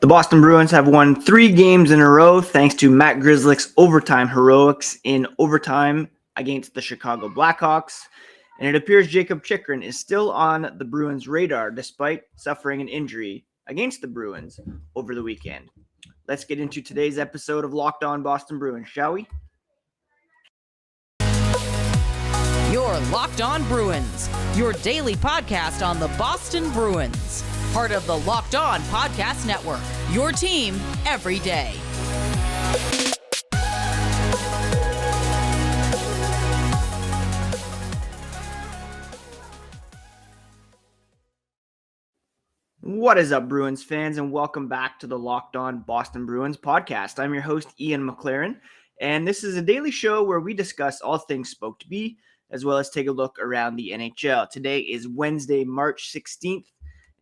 The Boston Bruins have won 3 games in a row thanks to Matt Grzelcyk's overtime heroics in overtime against the Chicago Blackhawks. And it appears Jacob Chychrun is still on the Bruins' radar despite suffering an injury against the Bruins over the weekend. Let's get into today's episode of Locked On Boston Bruins, shall we? You're Locked On Bruins, your daily podcast on the Boston Bruins. Part of the Locked On Podcast Network, your team every day. What is up, Bruins fans, and welcome back to the Locked On Boston Bruins podcast. I'm your host, Ian McLaren, and this is a daily show where we discuss all things Spoke to Be, as well as take a look around the NHL. Today is Wednesday, March 16th,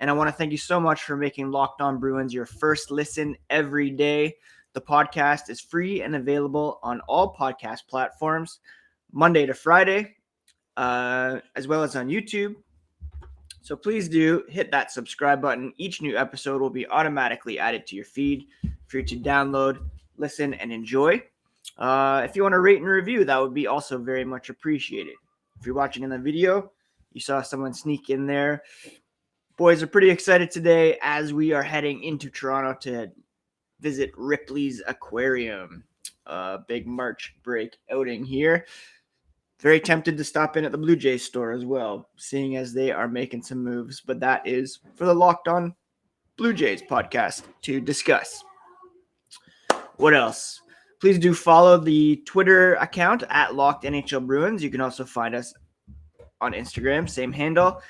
and I want to thank you so much for making Locked On Bruins your first listen every day. The podcast is free and available on all podcast platforms, Monday to Friday, as well as on YouTube. So please do hit that subscribe button. Each new episode will be automatically added to your feed for you to download, listen, and enjoy. If you want to rate and review, that would be also very much appreciated. If you're watching in the video, you saw someone sneak in there. Boys are pretty excited today as we are heading into Toronto to visit Ripley's Aquarium. Big March break outing here. Very tempted to stop in at the Blue Jays store as well, seeing as they are making some moves. But that is for the Locked On Blue Jays podcast to discuss. What else? Please do follow the Twitter account at Locked NHL Bruins. You can also find us on Instagram, same handle.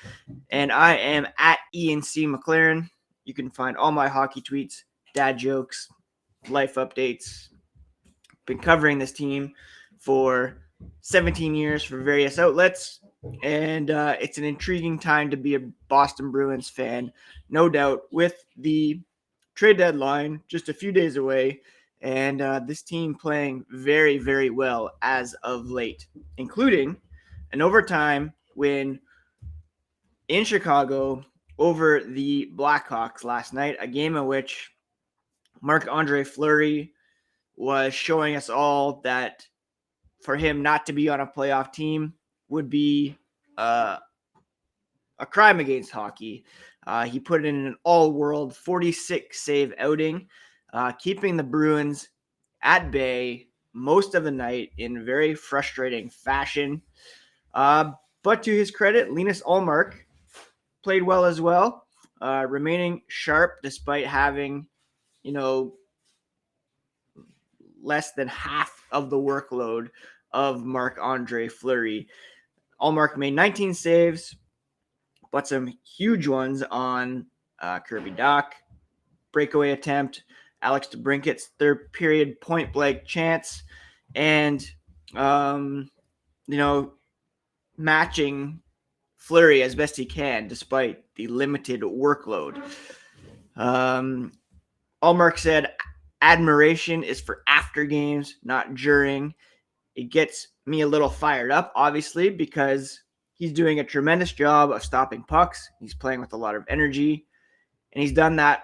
And I am at Ian C. McLaren. You can find all my hockey tweets, dad jokes, life updates. Been covering this team for 17 years for various outlets, and it's an intriguing time to be a Boston Bruins fan, no doubt, with the trade deadline just a few days away, and this team playing very, very well as of late, including an overtime win in Chicago over the Blackhawks last night, a game in which Marc-Andre Fleury was showing us all that for him not to be on a playoff team would be a crime against hockey. He put in an all-world 46-save outing, keeping the Bruins at bay most of the night in very frustrating fashion. But to his credit, Linus Ullmark played well as well, remaining sharp despite having, less than half of the workload of Marc-Andre Fleury. Ullmark made 19 saves, but some huge ones on Kirby Dach, breakaway attempt, Alex DeBrincat's third period point blank chance, and matching Fleury as best he can despite the limited workload. Ullmark said, "Admiration is for after games, not during." It gets me a little fired up, obviously, because he's doing a tremendous job of stopping pucks. He's playing with a lot of energy, and he's done that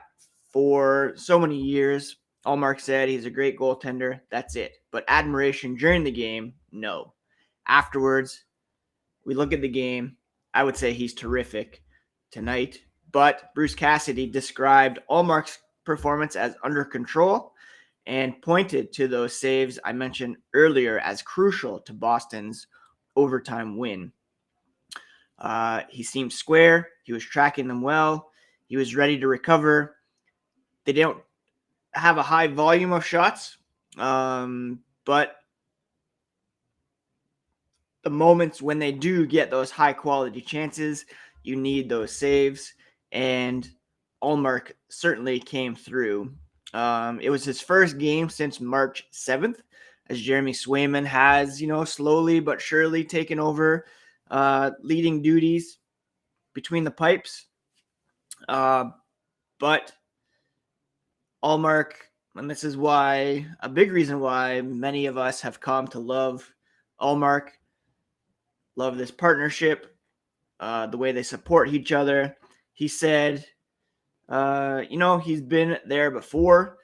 for so many years. Ullmark said he's a great goaltender. That's it. But admiration during the game, no. Afterwards, we look at the game. I would say he's terrific tonight. But Bruce Cassidy described Ullmark's performance as under control and pointed to those saves I mentioned earlier as crucial to Boston's overtime win. He seemed square. He was tracking them well. He was ready to recover. They don't have a high volume of shots, but the moments when they do get those high-quality chances, you need those saves, and Ullmark certainly came through. It was his first game since March 7th, as Jeremy Swayman has, slowly but surely taken over leading duties between the pipes. But Ullmark, and this is why, a big reason why many of us have come to love Ullmark, love this partnership, the way they support each other. He said He's been there before.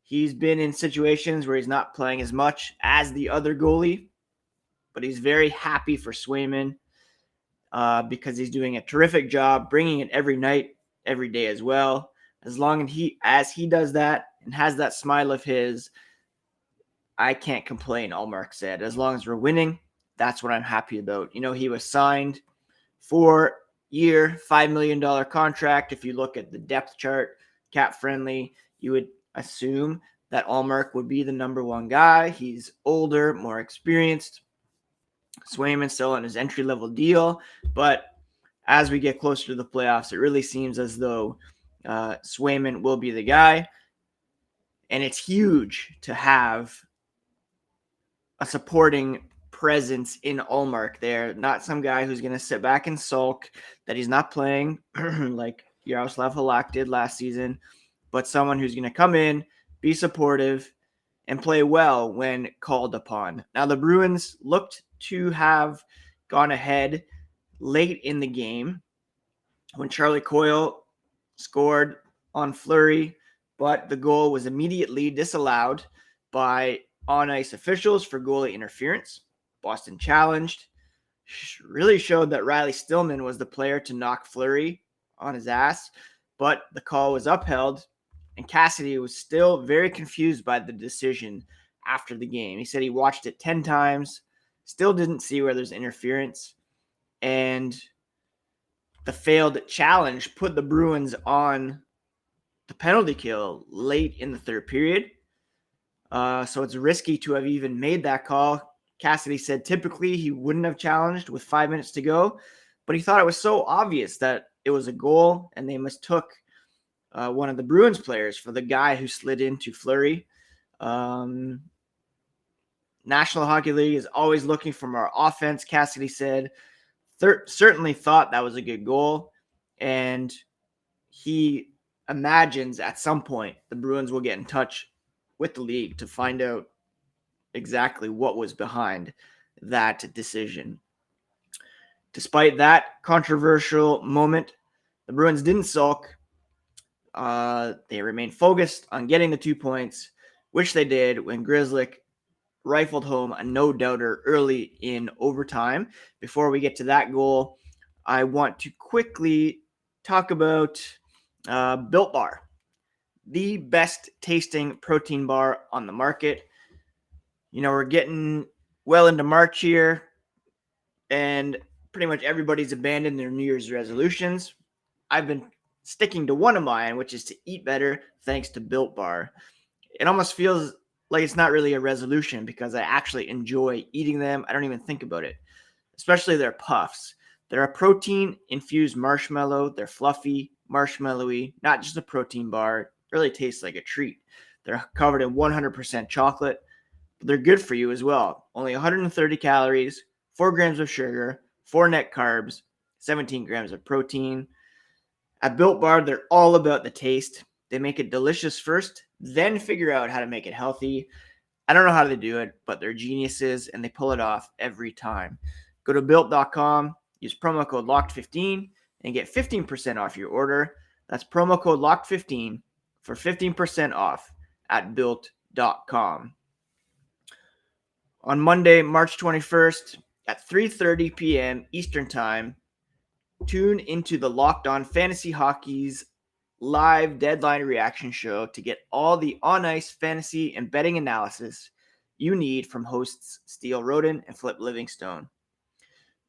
He's been in situations where he's not playing as much as the other goalie, but he's very happy for Swayman because he's doing a terrific job bringing it every night, every day as well. As long as he does that and has that smile of his, I can't complain, Ullmark said. As long as we're winning, that's what I'm happy about. He was signed 4-year, $5 million contract. If you look at the depth chart, cap friendly, you would assume that Ullmark would be the number one guy. He's older, more experienced. Swayman's still on his entry-level deal, but as we get closer to the playoffs, it really seems as though Swayman will be the guy, and it's huge to have a supporting presence in Ullmark there, not some guy who's going to sit back and sulk that he's not playing like Jaroslav Halak did last season, but someone who's going to come in, be supportive, and play well when called upon. Now, the Bruins looked to have gone ahead late in the game when Charlie Coyle scored on Fleury, but the goal was immediately disallowed by on-ice officials for goalie interference. Boston challenged, really showed that Riley Stillman was the player to knock Fleury on his ass, but the call was upheld, and Cassidy was still very confused by the decision after the game. He said he watched it 10 times, still didn't see where there's interference, and the failed challenge put the Bruins on the penalty kill late in the third period. So it's risky to have even made that call. Cassidy said typically he wouldn't have challenged with 5 minutes to go, but he thought it was so obvious that it was a goal and they mistook one of the Bruins players for the guy who slid into Fleury. National Hockey League is always looking for more offense, Cassidy said. Certainly thought that was a good goal, and he imagines at some point the Bruins will get in touch with the league to find out exactly what was behind that decision. Despite that controversial moment, the Bruins didn't sulk. They remained focused on getting the 2 points, which they did when Grzelcyk rifled home a no-doubter early in overtime. Before we get to that goal, I want to quickly talk about Built Bar, the best tasting protein bar on the market. We're getting well into March here, and pretty much everybody's abandoned their New Year's resolutions. I've been sticking to one of mine, which is to eat better thanks to Built Bar. It almost feels like it's not really a resolution because I actually enjoy eating them. I don't even think about it, especially their puffs. They're a protein-infused marshmallow. They're fluffy, marshmallowy, not just a protein bar. It really tastes like a treat. They're covered in 100% chocolate, but they're good for you as well. Only 130 calories, 4 grams of sugar, 4 net carbs, 17 grams of protein. At Built Bar, they're all about the taste. They make it delicious first, then figure out how to make it healthy. I don't know how they do it, but they're geniuses, and they pull it off every time. Go to Built.com, use promo code LOCKED15, and get 15% off your order. That's promo code LOCKED15 for 15% off at Built.com. On Monday, March 21st at 3:30 p.m. Eastern Time, tune into the Locked On Fantasy Hockey's live deadline reaction show to get all the on-ice fantasy and betting analysis you need from hosts Steele Roden and Flip Livingstone.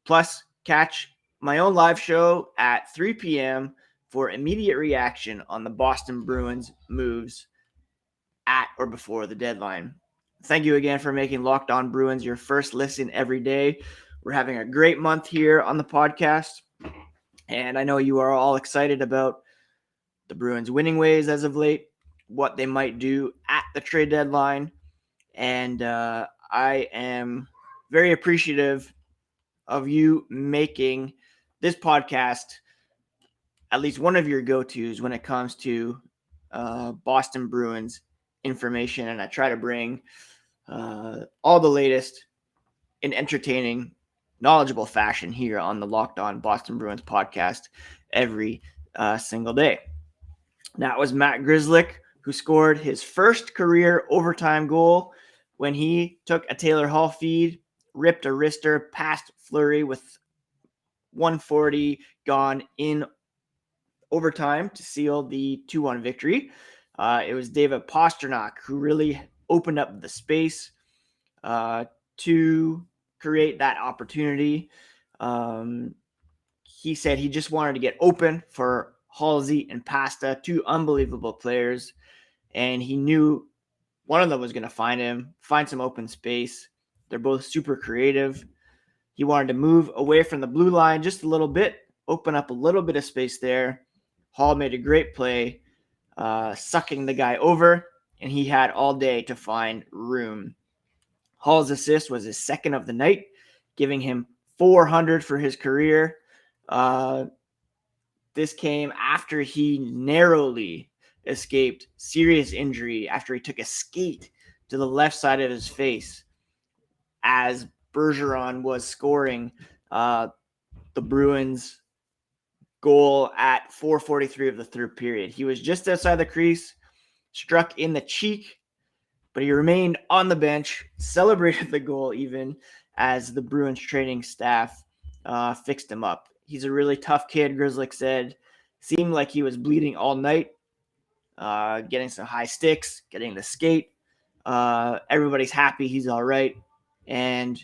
Plus, catch my own live show at 3 p.m. for immediate reaction on the Boston Bruins moves at or before the deadline. Thank you again for making Locked On Bruins your first listen every day. We're having a great month here on the podcast, and I know you are all excited about the Bruins winning ways as of late, what they might do at the trade deadline, and I am very appreciative of you making this podcast at least one of your go-tos when it comes to Boston Bruins information, and I try to bring all the latest in entertaining, knowledgeable fashion here on the Locked On Boston Bruins podcast every single day. That was Matt Grzelcyk, who scored his first career overtime goal when he took a Taylor Hall feed, ripped a wrister past Fleury with 140 gone in overtime to seal the 2-1 victory. It was David Pastrnak who really opened up the space to create that opportunity. He said he just wanted to get open for Halsey and Pasta, two unbelievable players, and he knew one of them was going to find some open space. They're both super creative. He wanted to move away from the blue line just a little bit, open up a little bit of space there. Hall made a great play, sucking the guy over, and he had all day to find room. Hall's assist was his second of the night, giving him 400 for his career. This came after he narrowly escaped serious injury after he took a skate to the left side of his face as Bergeron was scoring the Bruins goal at 4:43 of the third period. He was just outside the crease, struck in the cheek, but he remained on the bench, celebrated the goal even as the Bruins training staff fixed him up. He's a really tough kid, Grzelcyk said. Seemed like he was bleeding all night, getting some high sticks, getting the skate. Everybody's happy he's all right. And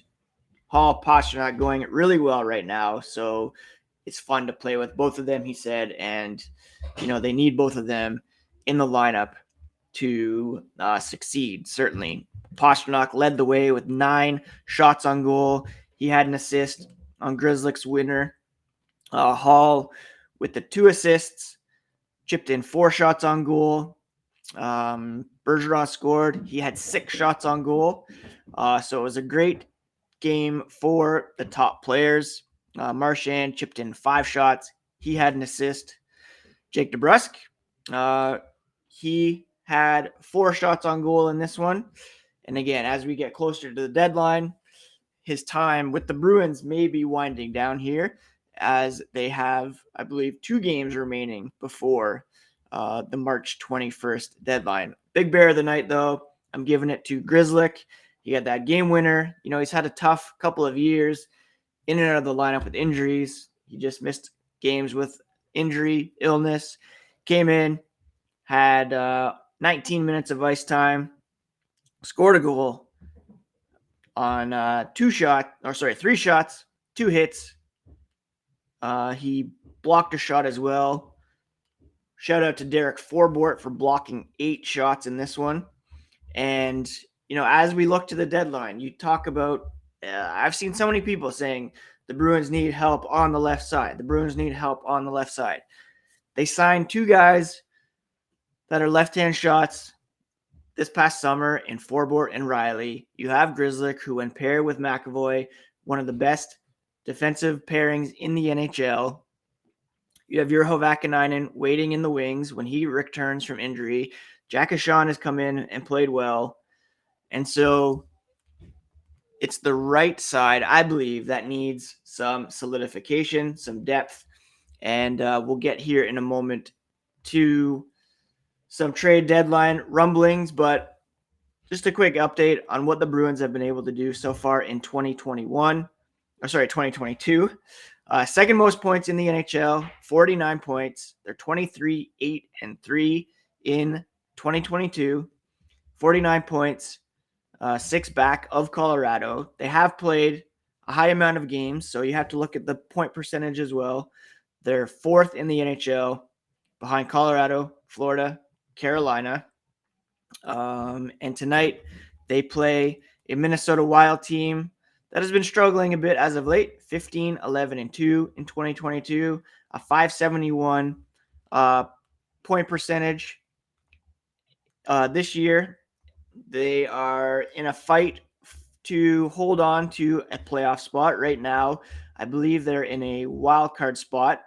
Hall, Pastrnak going really well right now. So it's fun to play with both of them, he said. And, they need both of them in the lineup to succeed, certainly. Pastrnak led the way with 9 shots on goal. He had an assist on Grzelcyk's winner. Hall, with the 2 assists, chipped in 4 shots on goal. Bergeron scored. He had 6 shots on goal. So it was a great game for the top players. Marchand chipped in 5 shots. He had an assist. Jake DeBrusk, he had 4 shots on goal in this one. And again, as we get closer to the deadline, his time with the Bruins may be winding down here as they have, I believe, 2 games remaining before the March 21st deadline. Big bear of the night, though. I'm giving it to Grzelcyk. He got that game winner. He's had a tough couple of years in and out of the lineup with injuries. He just missed games with injury, illness. Came in, had 19 minutes of ice time, scored a goal on 3 shots, 2 hits. He blocked a shot as well. Shout out to Derek Forbort for blocking 8 shots in this one. And, as we look to the deadline, you talk about, I've seen so many people saying the Bruins need help on the left side. The Bruins need help on the left side. They signed 2 guys that are left-hand shots this past summer in Forbort and Riley. You have Grzelcyk, who when paired with McAvoy, one of the best defensive pairings in the NHL. You have Urho Vakanainen waiting in the wings when he returns from injury. Jack Chychrun has come in and played well. And so it's the right side, I believe, that needs some solidification, some depth. And we'll get here in a moment to some trade deadline rumblings, but just a quick update on what the Bruins have been able to do so far in 2022. Second most points in the NHL, 49 points. They're 23-8-3 in 2022. 49 points, 6 back of Colorado. They have played a high amount of games, so you have to look at the point percentage as well. They're 4th in the NHL behind Colorado, Florida, Carolina. And tonight they play a Minnesota Wild team that has been struggling a bit as of late. 15-11-2 in 2022, a .571 point percentage. This year, they are in a fight to hold on to a playoff spot right now. I believe they're in a wild card spot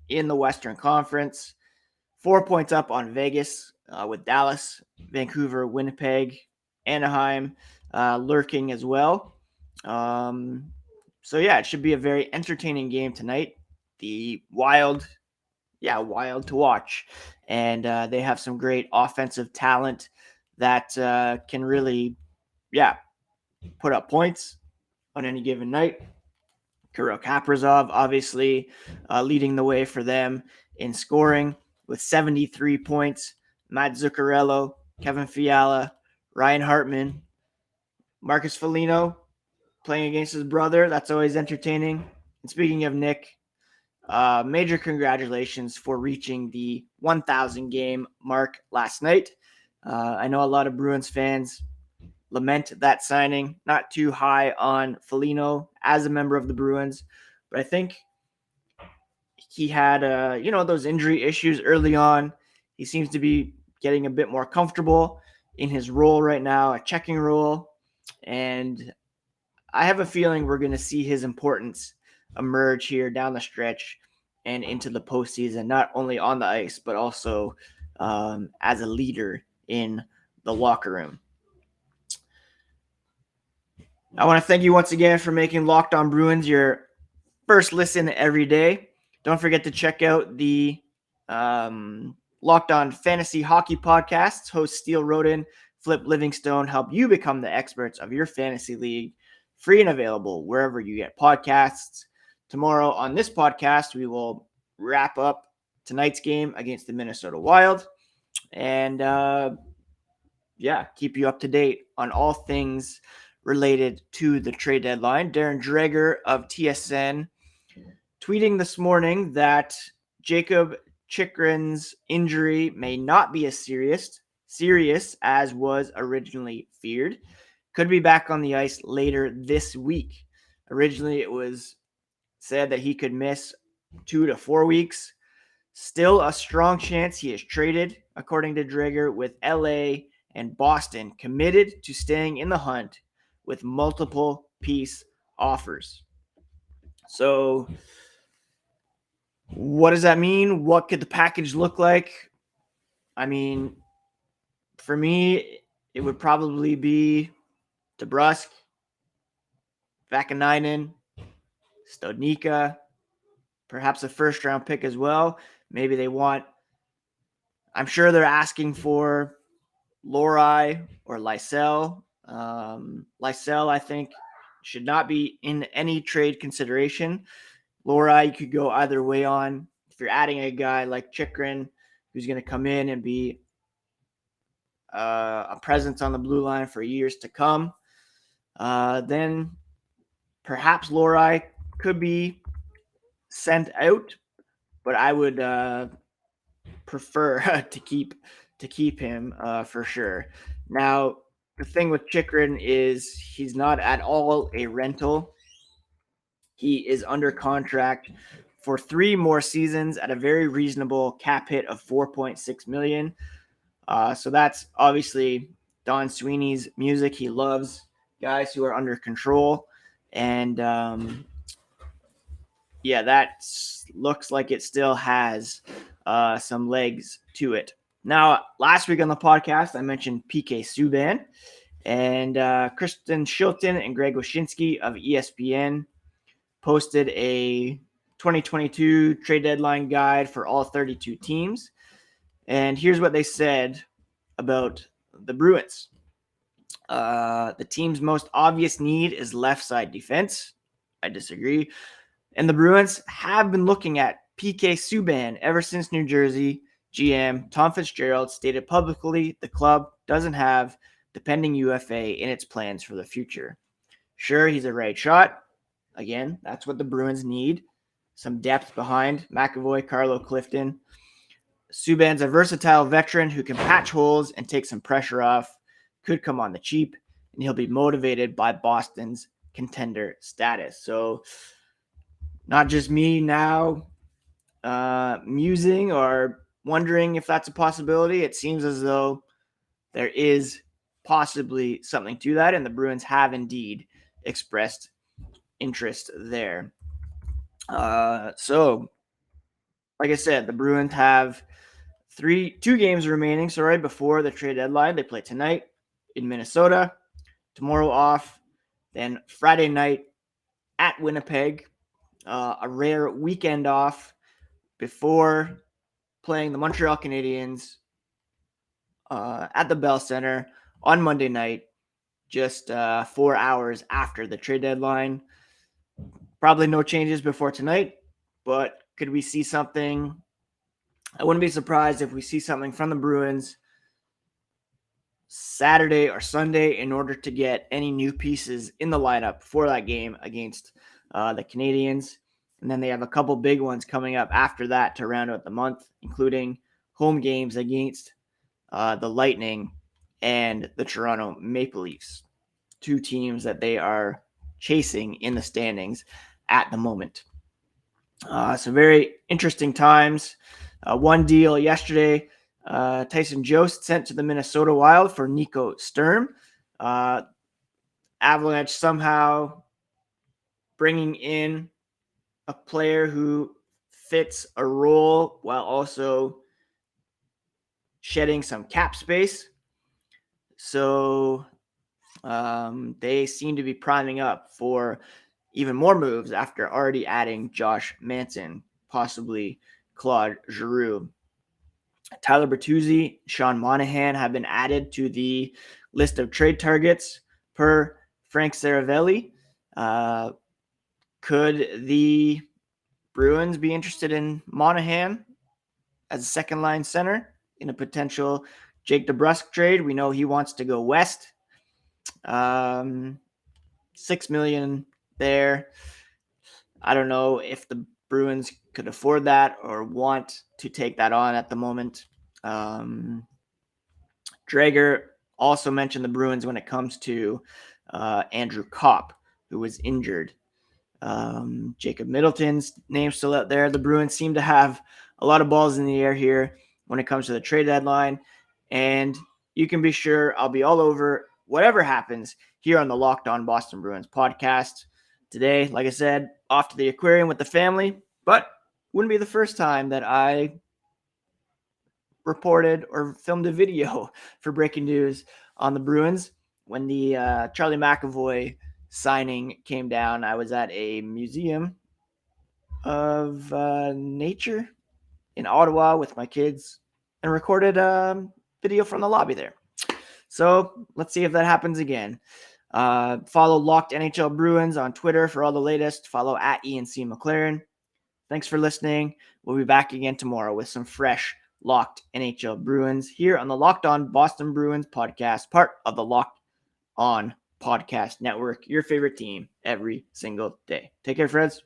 in the Western Conference. 4 points up on Vegas with Dallas, Vancouver, Winnipeg, Anaheim lurking as well. So, yeah, it should be a very entertaining game tonight. The Wild wild to watch. And they have some great offensive talent that can really, put up points on any given night. Kirill Kaprizov, obviously, leading the way for them in scoring with 73 points. Matt Zuccarello, Kevin Fiala, Ryan Hartman, Marcus Foligno playing against his brother. That's always entertaining. And speaking of Nick, major congratulations for reaching the 1,000 game mark last night. I know a lot of Bruins fans lament that signing. Not too high on Foligno as a member of the Bruins, but I think he had, those injury issues early on. He seems to be getting a bit more comfortable in his role right now, a checking role, and I have a feeling we're going to see his importance emerge here down the stretch and into the postseason, not only on the ice, but also as a leader in the locker room. I want to thank you once again for making Locked On Bruins your first listen every day. Don't forget to check out the Locked On Fantasy Hockey podcasts. Hosts Steele Roden, Flip Livingstone help you become the experts of your fantasy league. Free and available wherever you get podcasts. Tomorrow on this podcast, we will wrap up tonight's game against the Minnesota Wild and keep you up to date on all things related to the trade deadline. Darren Dreger of TSN tweeting this morning that Jacob Chychrun's injury may not be as serious as was originally feared. Could be back on the ice later this week. Originally, it was said that he could miss 2 to 4 weeks. Still a strong chance he is traded, according to Dreger, with LA and Boston committed to staying in the hunt with multiple piece offers. So what does that mean? What could the package look like? I mean, for me, it would probably be DeBrusk, Vakanainen, Stodnicka, perhaps a first-round pick as well. Maybe they want – I'm sure they're asking for Lori or Lysell. Lysell, I think, should not be in any trade consideration. Lori, you could go either way on. If you're adding a guy like Chychrun, who's going to come in and be a presence on the blue line for years to come, then perhaps Lori could be sent out, but I would prefer to keep him for sure. Now, the thing with Chychrun is he's not at all a rental. He is under contract for 3 more seasons at a very reasonable cap hit of $4.6 million. So that's obviously Don Sweeney's music. He loves guys who are under control. And that looks like it still has some legs to it. Now, last week on the podcast, I mentioned PK Subban, and Kristen Shilton and Greg Wyshynski of ESPN posted a 2022 trade deadline guide for all 32 teams. And here's what they said about the Bruins. The team's most obvious need is left side defense. I disagree. And the Bruins have been looking at PK Subban ever since New Jersey GM Tom Fitzgerald stated publicly the club doesn't have the pending UFA in its plans for the future. Sure, he's a right shot. Again, that's what the Bruins need. Some depth behind McAvoy, Carlo, Clifton. Subban's a versatile veteran who can patch holes and take some pressure off. Could come on the cheap, and he'll be motivated by Boston's contender status. So not just me now musing or wondering if that's a possibility. It seems as though there is possibly something to that, and the Bruins have indeed expressed interest there. So, like I said, the Bruins have 2 games remaining. So right before the trade deadline, they play tonight in Minnesota, tomorrow off, then Friday night at Winnipeg, a rare weekend off before playing the Montreal Canadiens at the Bell Center on Monday night, just 4 hours after the trade deadline. Probably no changes before tonight, but could we see something? I wouldn't be surprised if we see something from the Bruins Saturday or Sunday in order to get any new pieces in the lineup for that game against the Canadiens. And then they have a couple big ones coming up after that to round out the month, including home games against the Lightning and the Toronto Maple Leafs, two teams that they are chasing in the standings at the moment. So very interesting times. One deal yesterday, Tyson Jost sent to the Minnesota Wild for Nico Sturm. Avalanche somehow bringing in a player who fits a role while also shedding some cap space. So they seem to be priming up for even more moves after already adding Josh Manson, possibly Claude Giroux. Tyler Bertuzzi, Sean Monahan have been added to the list of trade targets per Frank Saravelli. Could the Bruins be interested in Monahan as a second line center in a potential Jake DeBrusk trade? We know he wants to go west. $6 million there. I don't know if the Bruins could afford that or want to take that on at the moment. Drager also mentioned the Bruins when it comes to Andrew Kopp, who was injured. Jacob Middleton's name still out there. The Bruins seem to have a lot of balls in the air here when it comes to the trade deadline. And you can be sure I'll be all over whatever happens here on the Locked On Boston Bruins podcast. Today, like I said, off to the aquarium with the family, but wouldn't be the first time that I reported or filmed a video for breaking news on the Bruins. When the Charlie McAvoy signing came down, I was at a museum of nature in Ottawa with my kids and recorded a video from the lobby there. So let's see if that happens again. Follow Locked NHL Bruins on Twitter for all the latest. Follow at ENC McLaren. Thanks for listening. We'll be back again tomorrow with some fresh Locked NHL Bruins here on the Locked On Boston Bruins podcast, part of the Locked On Podcast Network, your favorite team every single day. Take care, friends.